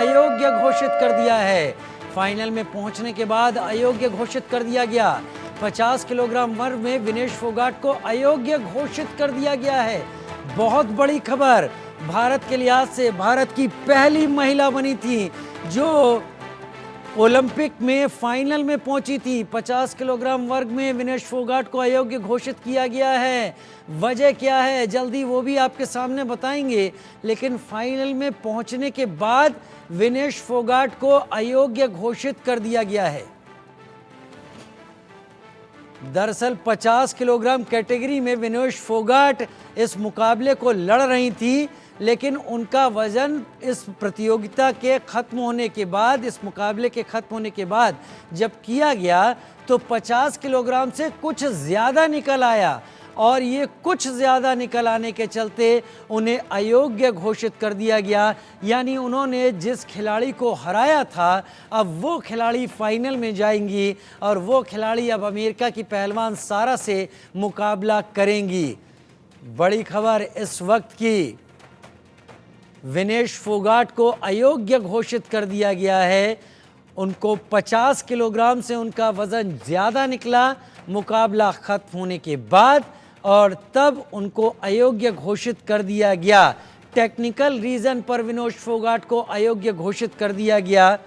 अयोग्य घोषित कर दिया है। फाइनल में पहुंचने के बाद अयोग्य घोषित कर दिया गया। 50 किलोग्राम वर्ग में विनेश फोगाट को अयोग्य घोषित कर दिया गया है। बहुत बड़ी खबर। भारत के लिहाज से भारत की पहली महिला बनी थी जो ओलंपिक में फाइनल में पहुंची थी। 50 किलोग्राम वर्ग में विनेश फोगाट को अयोग्य घोषित किया गया है। वजह क्या है जल्दी वो भी आपके सामने बताएंगे, लेकिन फाइनल में पहुंचने के बाद विनेश फोगाट को अयोग्य घोषित कर दिया गया है। दरअसल 50 किलोग्राम कैटेगरी में विनेश फोगाट इस मुकाबले को लड़ रही थी, लेकिन उनका वजन इस प्रतियोगिता के खत्म होने के बाद, इस मुकाबले के खत्म होने के बाद जब किया गया तो 50 किलोग्राम से कुछ ज़्यादा निकल आया और ये कुछ ज़्यादा निकल आने के चलते उन्हें अयोग्य घोषित कर दिया गया। यानी उन्होंने जिस खिलाड़ी को हराया था अब वो खिलाड़ी फाइनल में जाएंगी और वो खिलाड़ी अब अमेरिका की पहलवान सारा से मुकाबला करेंगी। बड़ी खबर इस वक्त की, विनेश फोगाट को अयोग्य घोषित कर दिया गया है। उनको 50 किलोग्राम से उनका वज़न ज़्यादा निकला मुकाबला ख़त्म होने के बाद और तब उनको अयोग्य घोषित कर दिया गया। टेक्निकल रीज़न पर विनेश फोगाट को अयोग्य घोषित कर दिया गया।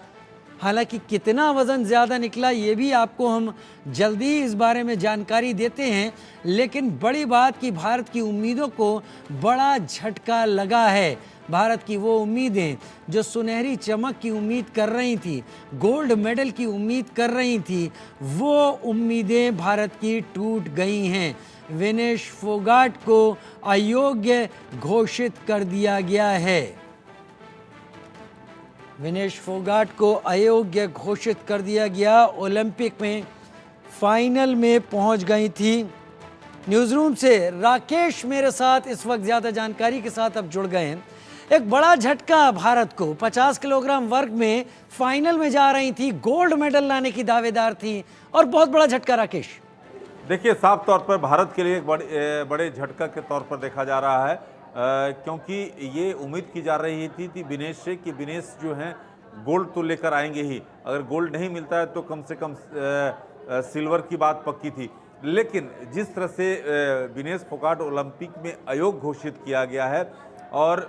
हालांकि कितना वज़न ज़्यादा निकला ये भी आपको हम जल्दी इस बारे में जानकारी देते हैं, लेकिन बड़ी बात कि भारत की उम्मीदों को बड़ा झटका लगा है। भारत की वो उम्मीदें जो सुनहरी चमक की उम्मीद कर रही थी, गोल्ड मेडल की उम्मीद कर रही थी, वो उम्मीदें भारत की टूट गई हैं। विनेश फोगाट को अयोग्य घोषित कर दिया गया है। विनेश फोगाट को अयोग्य घोषित कर दिया गया। ओलंपिक में फाइनल में पहुंच गई थी। न्यूज़रूम से राकेश मेरे साथ इस वक्त ज़्यादा जानकारी के साथ अब जुड़ गए हैं। एक बड़ा झटका भारत को, 50 किलोग्राम वर्ग में फाइनल में जा रही थी, गोल्ड मेडल लाने की दावेदार थी और बहुत बड़ा झटका। राकेश देखिए, साफ तौर पर भारत के लिए एक बड़े झटका के तौर पर देखा जा रहा है, क्योंकि ये उम्मीद की जा रही थी विनेश से कि विनेश जो हैं गोल्ड तो लेकर आएंगे ही। अगर गोल्ड नहीं मिलता है तो कम से कम सिल्वर की बात पक्की थी। लेकिन जिस तरह से विनेश फोगाट ओलंपिक में अयोग्य घोषित किया गया है और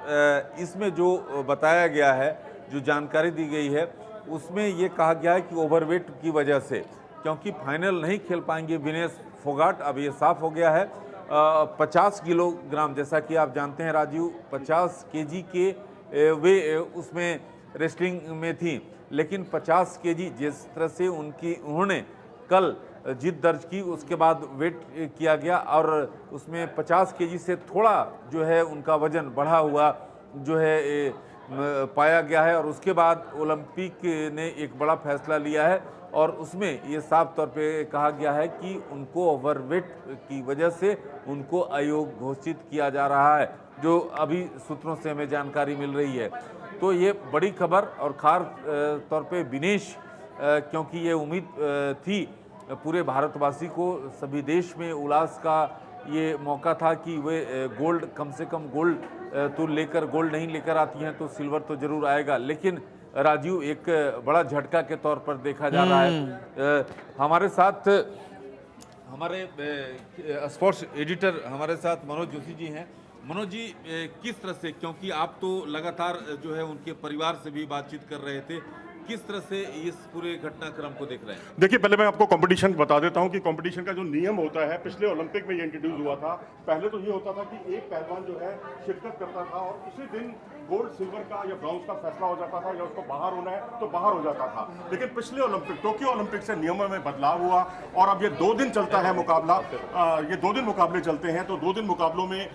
इसमें जो बताया गया है, जो जानकारी दी गई है, उसमें ये कहा गया है कि ओवरवेट की वजह से, क्योंकि फाइनल नहीं खेल पाएंगे विनेश फोगाट, अब ये साफ हो गया है। 50 किलोग्राम, जैसा कि आप जानते हैं राजीव, 50 केजी के वे उसमें रेसलिंग में थी, लेकिन 50 केजी जिस तरह से उन्होंने कल जीत दर्ज की, उसके बाद वेट किया गया और उसमें 50 केजी से थोड़ा जो है उनका वजन बढ़ा हुआ जो है पाया गया है। और उसके बाद ओलंपिक ने एक बड़ा फैसला लिया है और उसमें ये साफ तौर पे कहा गया है कि उनको ओवरवेट की वजह से उनको अयोग्य घोषित किया जा रहा है, जो अभी सूत्रों से हमें जानकारी मिल रही है। तो ये बड़ी खबर और खास तौर पे विनेश, क्योंकि ये उम्मीद थी पूरे भारतवासी को, सभी देश में उल्लास का ये मौका था कि वे गोल्ड, कम से कम गोल्ड तो लेकर, गोल्ड नहीं लेकर आती हैं तो सिल्वर तो जरूर आएगा। लेकिन राजीव, एक बड़ा झटका के तौर पर देखा जा रहा है। हमारे साथ हमारे स्पोर्ट्स एडिटर हमारे साथ मनोज जोशी जी हैं। मनोज जी, किस तरह से, क्योंकि आप तो लगातार जो है उनके परिवार से भी बातचीत कर रहे थे, किस तरह से इस पूरे घटनाक्रम को देख रहे हैं? देखिए, पहले मैं आपको कंपटीशन बता देता हूं कि कंपटीशन का जो नियम होता है, पिछले ओलंपिक में ये इंट्रोड्यूस हुआ था। पहले तो ये होता था कि एक पहलवान जो है शिरकत करता था और उसी दिन गोल्ड, सिल्वर का या ब्रॉन्ज का फैसला हो जाता था, या उसको बाहर होना है तो बाहर हो जाता था। लेकिन पिछले ओलंपिक, टोक्यो ओलंपिक से नियमों में बदलाव हुआ और अब ये 2 दिन चलता है मुकाबला। ये 2 दिन मुकाबले चलते हैं, तो 2 दिन मुकाबलों में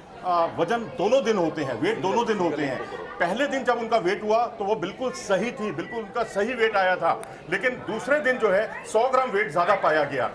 वजन दोनों दिन होते हैं, वेट दोनों दिन होते हैं। पहले दिन जब उनका वेट हुआ तो वो बिल्कुल सही थी, बिल्कुल उनका सही वेट आया था, लेकिन दूसरे दिन जो है 100 ग्राम वेट ज्यादा पाया गया।